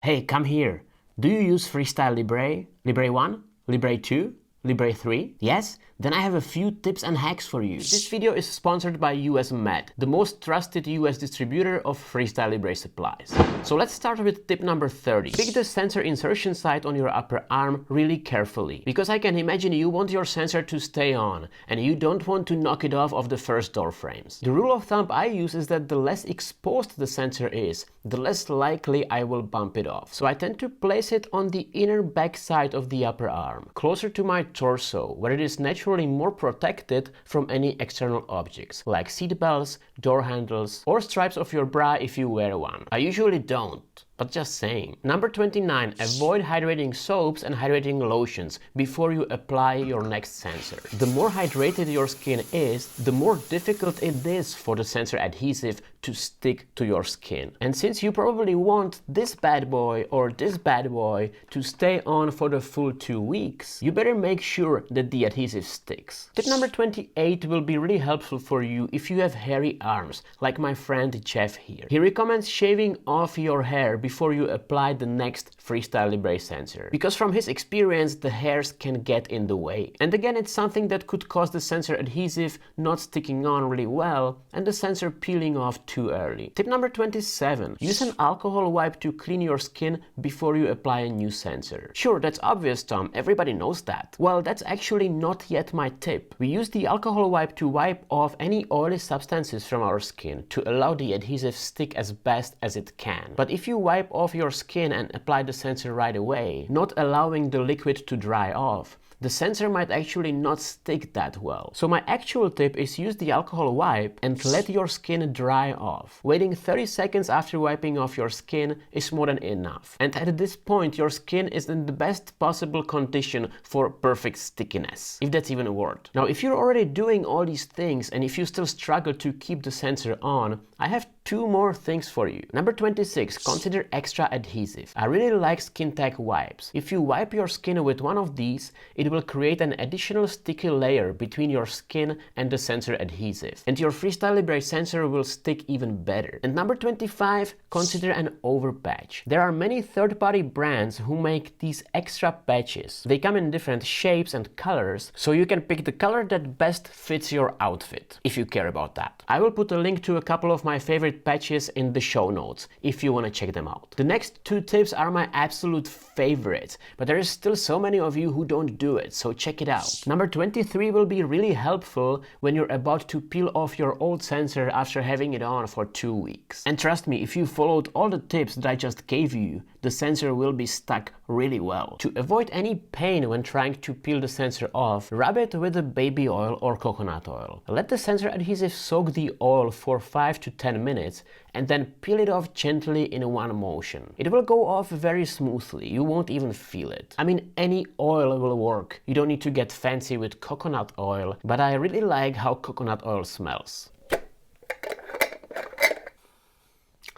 Hey, come here. Do you use FreeStyle Libre? Libre 1? Libre 2? Libre 3? Yes? Then I have a few tips and hacks for you. This video is sponsored by US Med, the most trusted US distributor of FreeStyle Libre supplies. So let's start with tip number 30. Pick the sensor insertion site on your upper arm really carefully, because I can imagine you want your sensor to stay on and you don't want to knock it off of the first door frames. The rule of thumb I use is that the less exposed the sensor is, the less likely I will bump it off. So I tend to place it on the inner back side of the upper arm, closer to my torso, where it is naturally more protected from any external objects, like seat belts, door handles, or stripes of your bra if you wear one. I usually don't, but just saying. Number 29, avoid hydrating soaps and hydrating lotions before you apply your next sensor. The more hydrated your skin is, the more difficult it is for the sensor adhesive to stick to your skin. And since you probably want this bad boy or this bad boy to stay on for the full 2 weeks, you better make sure that the adhesive sticks. Tip number 28 will be really helpful for you if you have hairy arms, like my friend Jeff here. He recommends shaving off your hair before you apply the next FreeStyle Libre sensor, because from his experience the hairs can get in the way. And again, it's something that could cause the sensor adhesive not sticking on really well and the sensor peeling off too early. Tip number 27, use an alcohol wipe to clean your skin before you apply a new sensor. Sure, that's obvious, Tom, everybody knows that. Well, that's actually not yet my tip. We use the alcohol wipe to wipe off any oily substances from our skin to allow the adhesive stick as best as it can. But if you wipe off your skin and apply the sensor right away, not allowing the liquid to dry off, the sensor might actually not stick that well. So my actual tip is use the alcohol wipe and let your skin dry off. Waiting 30 seconds after wiping off your skin is more than enough. And at this point your skin is in the best possible condition for perfect stickiness, if that's even a word. Now if you're already doing all these things and if you still struggle to keep the sensor on, I have 2 more things for you. Number 26, consider extra adhesive. I really like skin tag wipes. If you wipe your skin with one of these, it will create an additional sticky layer between your skin and the sensor adhesive. And your FreeStyle Libre sensor will stick even better. And number 25, consider an over patch. There are many third-party brands who make these extra patches. They come in different shapes and colors, so you can pick the color that best fits your outfit, if you care about that. I will put a link to a couple of my favorite patches in the show notes if you want to check them out. The next 2 tips are my absolute favorites, but there is still so many of you who don't do it, so check it out. Number 23 will be really helpful when you're about to peel off your old sensor after having it on for 2 weeks. And trust me, if you followed all the tips that I just gave you, the sensor will be stuck really well. To avoid any pain when trying to peel the sensor off, rub it with a baby oil or coconut oil. Let the sensor adhesive soak the oil for 5 to 10 minutes and then peel it off gently in one motion. It will go off very smoothly, you won't even feel it. I mean, any oil will work. You don't need to get fancy with coconut oil, but I really like how coconut oil smells.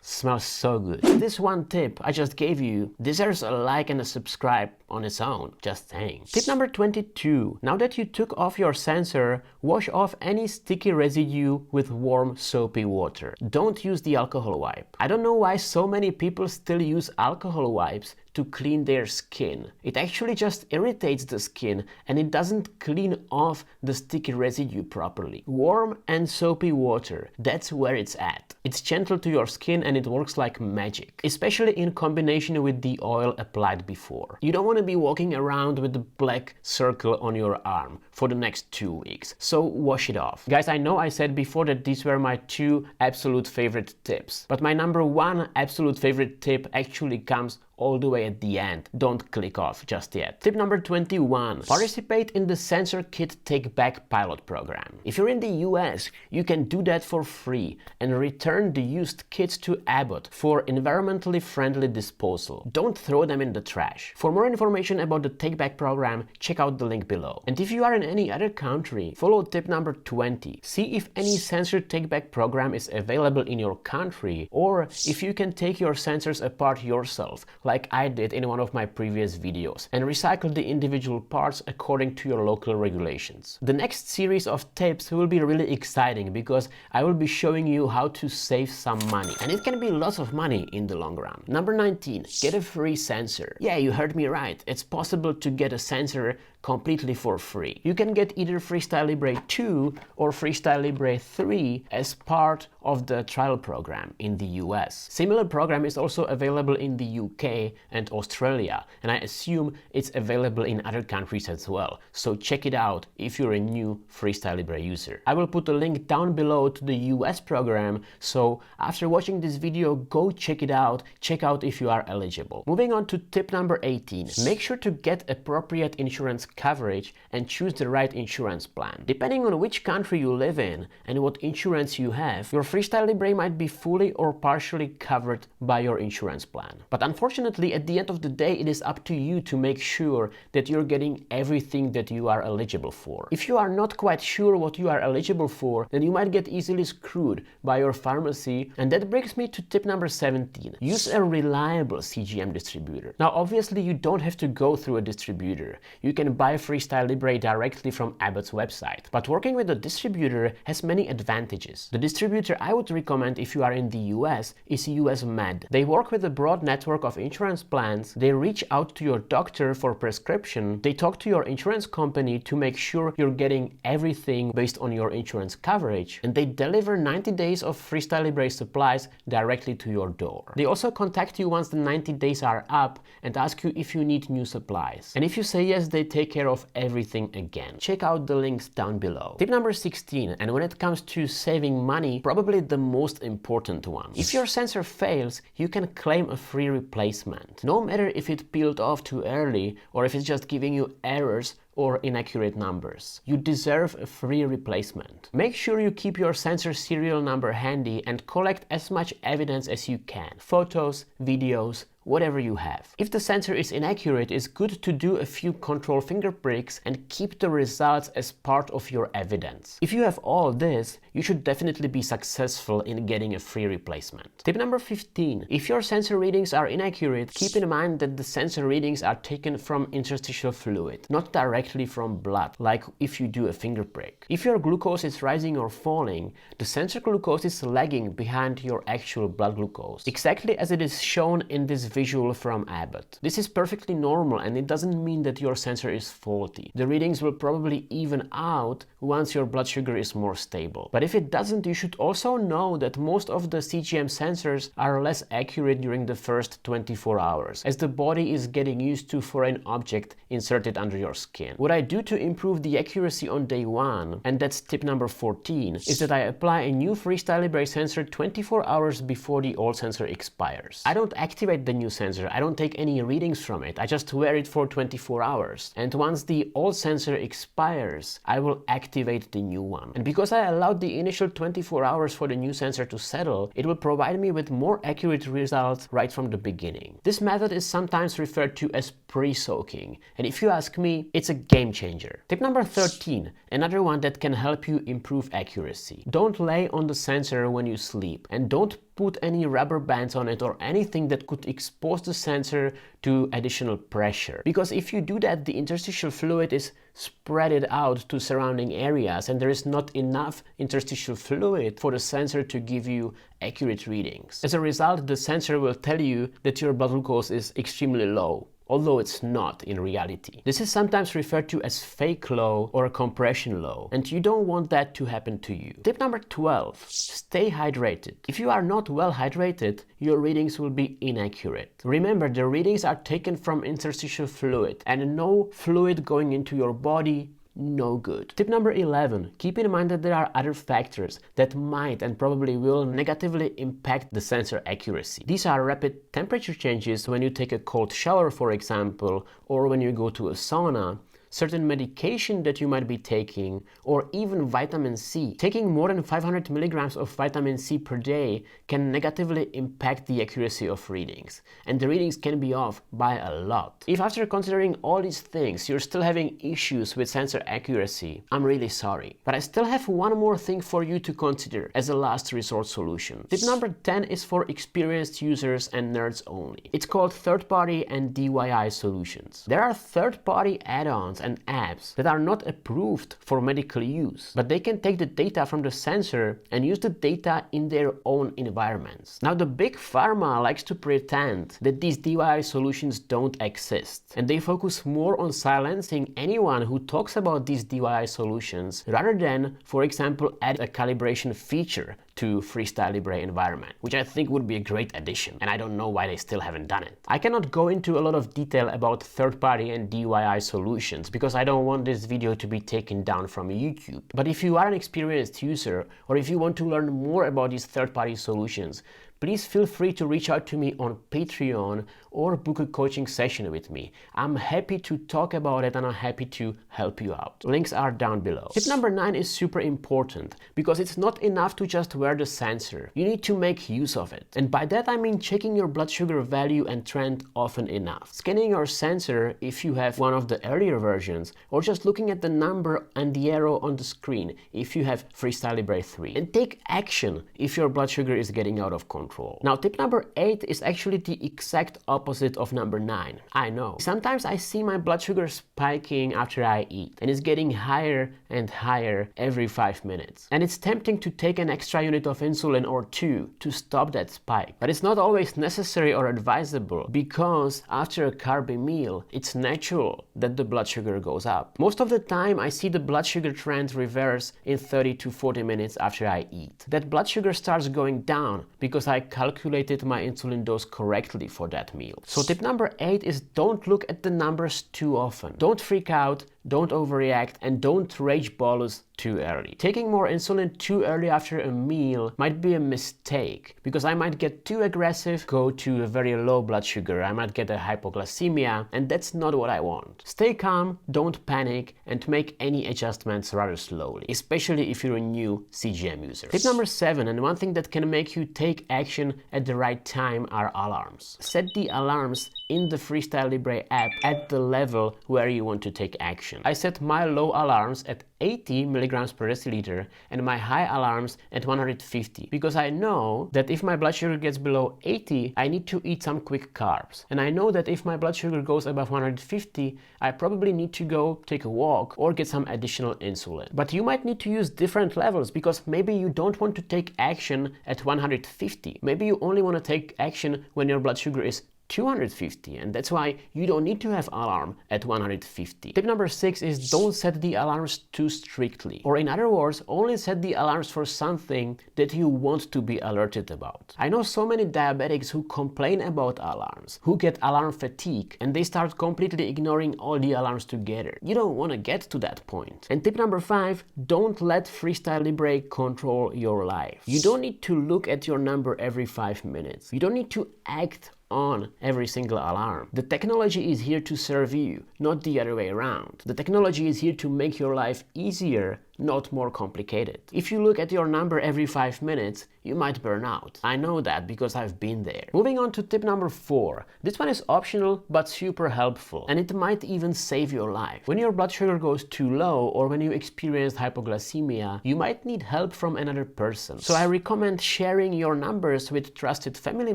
Smells so good. This one tip I just gave you deserves a like and a subscribe on its own, just saying. Tip number 22. Now that you took off your sensor, wash off any sticky residue with warm soapy water. Don't use the alcohol wipe. I don't know why so many people still use alcohol wipes to clean their skin. It actually just irritates the skin and it doesn't clean off the sticky residue properly. Warm and soapy water, that's where it's at. It's gentle to your skin and it works like magic, especially in combination with the oil applied before. You don't want to be walking around with a black circle on your arm for the next 2 weeks, so wash it off. Guys, I know I said before that these were my 2 absolute favorite tips, but my number 1 absolute favorite tip actually comes all the way at the end. Don't click off just yet. Tip number 21. Participate in the Sensor Kit Take Back pilot program. If you're in the US, you can do that for free and return the used kits to Abbott for environmentally friendly disposal. Don't throw them in the trash. For more information about the Take Back program, check out the link below. And if you are in any other country, follow tip number 20. See if any sensor take back program is available in your country or if you can take your sensors apart yourself, like I did in one of my previous videos, and recycle the individual parts according to your local regulations. The next series of tips will be really exciting because I will be showing you how to save some money, and it can be lots of money in the long run. Number 19, get a free sensor. Yeah, you heard me right. It's possible to get a sensor completely for free. You can get either FreeStyle Libre 2 or FreeStyle Libre 3 as part of the trial program in the US. Similar program is also available in the UK and Australia, and I assume it's available in other countries as well. So check it out if you're a new FreeStyle Libre user. I will put a link down below to the US program, so after watching this video, go check it out. Check out if you are eligible. Moving on to tip number 18. Make sure to get appropriate insurance coverage and choose the right insurance plan. Depending on which country you live in and what insurance you have, your FreeStyle Libre might be fully or partially covered by your insurance plan. But unfortunately, at the end of the day, it is up to you to make sure that you're getting everything that you are eligible for. If you are not quite sure what you are eligible for, then you might get easily screwed by your pharmacy, and that brings me to tip number 17. Use a reliable CGM distributor. Now, obviously, you don't have to go through a distributor. You can buy FreeStyle Libre directly from Abbott's website. But working with a distributor has many advantages. The distributor I would recommend if you are in the US is US Med. They work with a broad network of insurance plans, they reach out to your doctor for prescription, they talk to your insurance company to make sure you're getting everything based on your insurance coverage, and they deliver 90 days of FreeStyle Libre supplies directly to your door. They also contact you once the 90 days are up and ask you if you need new supplies. And if you say yes, they take care of everything again. Check out the links down below. Tip number 16, and when it comes to saving money, probably the most important one. If your sensor fails, you can claim a free replacement. No matter if it peeled off too early or if it's just giving you errors or inaccurate numbers. You deserve a free replacement. Make sure you keep your sensor serial number handy and collect as much evidence as you can. Photos, videos, whatever you have. If the sensor is inaccurate, it's good to do a few control finger pricks and keep the results as part of your evidence. If you have all this, you should definitely be successful in getting a free replacement. Tip number 15. If your sensor readings are inaccurate, keep in mind that the sensor readings are taken from interstitial fluid, not directly from blood, like if you do a finger prick. If your glucose is rising or falling, the sensor glucose is lagging behind your actual blood glucose, exactly as it is shown in this visual from Abbott. This is perfectly normal, and it doesn't mean that your sensor is faulty. The readings will probably even out once your blood sugar is more stable. But if it doesn't, you should also know that most of the CGM sensors are less accurate during the first 24 hours, as the body is getting used to foreign object inserted under your skin. What I do to improve the accuracy on day 1, and that's tip number 14, is that I apply a new FreeStyle Libre sensor 24 hours before the old sensor expires. I don't activate the new sensor, I don't take any readings from it, I just wear it for 24 hours. And once the old sensor expires, I will activate the new one. And because I allowed the initial 24 hours for the new sensor to settle, it will provide me with more accurate results right from the beginning. This method is sometimes referred to as pre-soaking, and if you ask me, it's a game changer. Tip number 13, another one that can help you improve accuracy. Don't lay on the sensor when you sleep, and don't put any rubber bands on it or anything that could expose the sensor to additional pressure. Because if you do that, the interstitial fluid is spread out to surrounding areas, and there is not enough interstitial fluid for the sensor to give you accurate readings. As a result, the sensor will tell you that your blood glucose is extremely low, although it's not in reality. This is sometimes referred to as fake low or compression low, and you don't want that to happen to you. Tip number 12, stay hydrated. If you are not well hydrated, your readings will be inaccurate. Remember, the readings are taken from interstitial fluid, and no fluid going into your body, no good. Tip number 11, keep in mind that there are other factors that might and probably will negatively impact the sensor accuracy. These are rapid temperature changes when you take a cold shower, for example, or when you go to a sauna, certain medication that you might be taking, or even vitamin C. Taking more than 500 milligrams of vitamin C per day can negatively impact the accuracy of readings, and the readings can be off by a lot. If after considering all these things you're still having issues with sensor accuracy, I'm really sorry. But I still have one more thing for you to consider as a last resort solution. Tip number 10 is for experienced users and nerds only. It's called third-party and DIY solutions. There are third-party add-ons and apps that are not approved for medical use, but they can take the data from the sensor and use the data in their own environments. Now, the big pharma likes to pretend that these DIY solutions don't exist, and they focus more on silencing anyone who talks about these DIY solutions rather than, for example, add a calibration feature to FreeStyle Libre environment, which I think would be a great addition, and I don't know why they still haven't done it. I cannot go into a lot of detail about third-party and DIY solutions because I don't want this video to be taken down from YouTube. But if you are an experienced user, or if you want to learn more about these third-party solutions, please feel free to reach out to me on Patreon or book a coaching session with me. I'm happy to talk about it and I'm happy to help you out. Links are down below. Tip number 9 is super important because it's not enough to just wear the sensor. You need to make use of it. And by that I mean checking your blood sugar value and trend often enough. Scanning your sensor if you have one of the earlier versions, or just looking at the number and the arrow on the screen if you have FreeStyle Libre 3. And take action if your blood sugar is getting out of control. Now, tip number 8 is actually the exact opposite of number 9. I know. Sometimes I see my blood sugar spiking after I eat, and it's getting higher and higher every 5 minutes. And it's tempting to take an extra unit of insulin or two to stop that spike. But it's not always necessary or advisable because after a carby meal, it's natural that the blood sugar goes up. Most of the time, I see the blood sugar trend reverse in 30 to 40 minutes after I eat. That blood sugar starts going down because I calculated my insulin dose correctly for that meal. So tip number 8 is don't look at the numbers too often. Don't freak out, don't overreact, and don't rage bolus too early. Taking more insulin too early after a meal might be a mistake because I might get too aggressive, go to a very low blood sugar, I might get a hypoglycemia, and that's not what I want. Stay calm, don't panic, and make any adjustments rather slowly, especially if you're a new CGM user. Tip number 7, and one thing that can make you take action at the right time, are alarms. Set the alarms in the FreeStyle Libre app at the level where you want to take action. I set my low alarms at 80 milligrams per deciliter and my high alarms at 150 because I know that if my blood sugar gets below 80, I need to eat some quick carbs. And I know that if my blood sugar goes above 150, I probably need to go take a walk or get some additional insulin. But you might need to use different levels because maybe you don't want to take action at 150. Maybe you only want to take action when your blood sugar is 250, and that's why you don't need to have alarm at 150. Tip number 6 is don't set the alarms too strictly, or in other words, only set the alarms for something that you want to be alerted about. I know so many diabetics who complain about alarms, who get alarm fatigue, and they start completely ignoring all the alarms together. You don't want to get to that point. And tip number 5, don't let FreeStyle Libre control your life. You don't need to look at your number every 5 minutes. You don't need to act on every single alarm. The technology is here to serve you, not the other way around. The technology is here to make your life easier, not more complicated. If you look at your number every 5 minutes, you might burn out. I know that because I've been there. Moving on to tip number 4. This one is optional but super helpful, and it might even save your life. When your blood sugar goes too low or when you experience hypoglycemia, you might need help from another person. So I recommend sharing your numbers with trusted family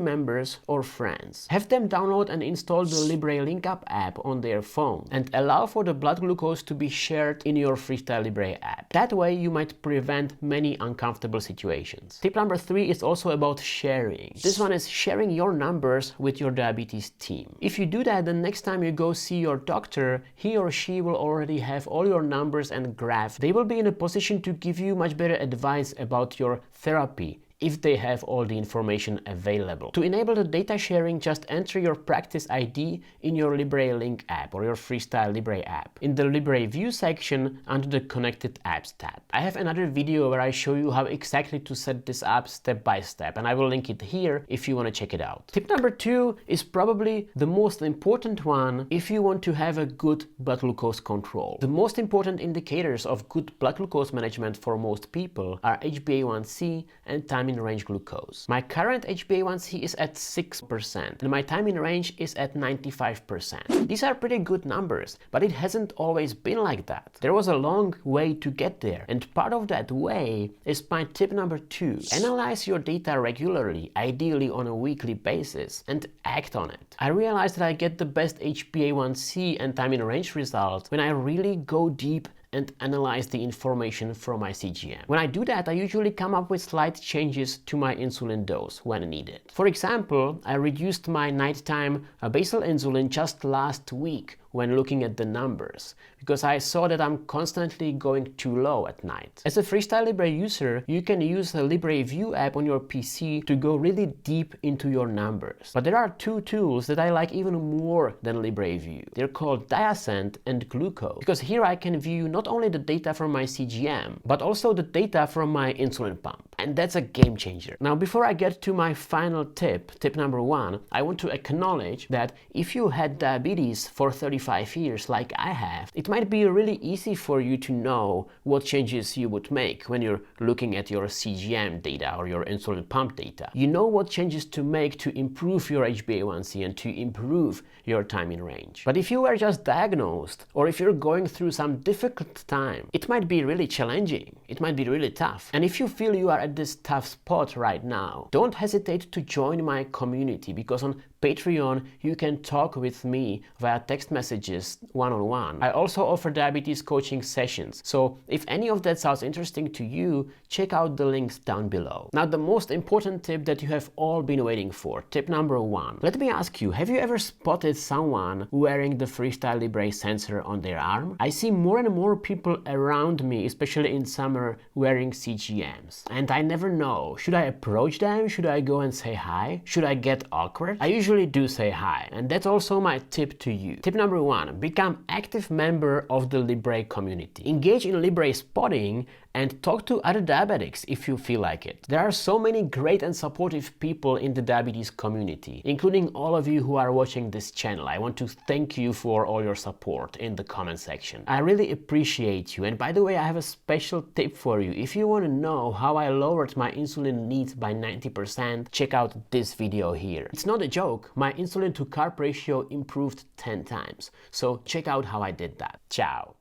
members or friends. Have them download and install the Libre Link Up app on their phone and allow for the blood glucose to be shared in your FreeStyle Libre app. That way you might prevent many uncomfortable situations. Tip number 3 is also about sharing. This one is sharing your numbers with your diabetes team. If you do that, the next time you go see your doctor, he or she will already have all your numbers and graph. They will be in a position to give you much better advice about your therapy, if they have all the information available. To enable the data sharing, just enter your practice ID in your Libre Link app or your FreeStyle Libre app in the Libre View section under the Connected Apps tab. I have another video where I show you how exactly to set this up step by step, and I will link it here if you want to check it out. Tip number 2 is probably the most important one if you want to have a good blood glucose control. The most important indicators of good blood glucose management for most people are HbA1c and time in range glucose. My current HbA1c is at 6% and my time in range is at 95%. These are pretty good numbers, but it hasn't always been like that. There was a long way to get there, and part of that way is my tip number 2. Analyze your data regularly, ideally on a weekly basis, and act on it. I realized that I get the best HbA1c and time in range results when I really go deep and analyze the information from my CGM. When I do that, I usually come up with slight changes to my insulin dose when needed. For example, I reduced my nighttime basal insulin just last week when looking at the numbers, because I saw that I'm constantly going too low at night. As a FreeStyle Libre user, you can use the Libre View app on your PC to go really deep into your numbers. But there are two tools that I like even more than Libre View. They're called Diascend and Glucose, because here I can view not only the data from my CGM, but also the data from my insulin pump. And that's a game changer. Now, before I get to my final tip, tip number 1, I want to acknowledge that if you had diabetes for 35 years like I have, it might be really easy for you to know what changes you would make when you're looking at your CGM data or your insulin pump data. You know what changes to make to improve your HbA1c and to improve your time in range. But if you were just diagnosed, or if you're going through some difficult time, it might be really challenging. It might be really tough. And if you feel you are at this tough spot right now, don't hesitate to join my community, because on Patreon you can talk with me via text messages one-on-one. I also offer diabetes coaching sessions, so if any of that sounds interesting to you, check out the links down below. Now, the most important tip that you have all been waiting for, tip number 1. Let me ask you, have you ever spotted someone wearing the FreeStyle Libre sensor on their arm? I see more and more people around me, especially in summer, wearing CGMs. And I never know, should I approach them? Should I go and say hi? Should I get awkward? I usually do say hi, and that's also my tip to you. Tip number 1, become active member of the Libre community. Engage in Libre spotting and talk to other diabetics if you feel like it. There are so many great and supportive people in the diabetes community, including all of you who are watching this channel. I want to thank you for all your support in the comment section. I really appreciate you. And by the way, I have a special tip for you. If you want to know how I lowered my insulin needs by 90%, check out this video here. It's not a joke. My insulin to carb ratio improved 10 times. So check out how I did that. Ciao.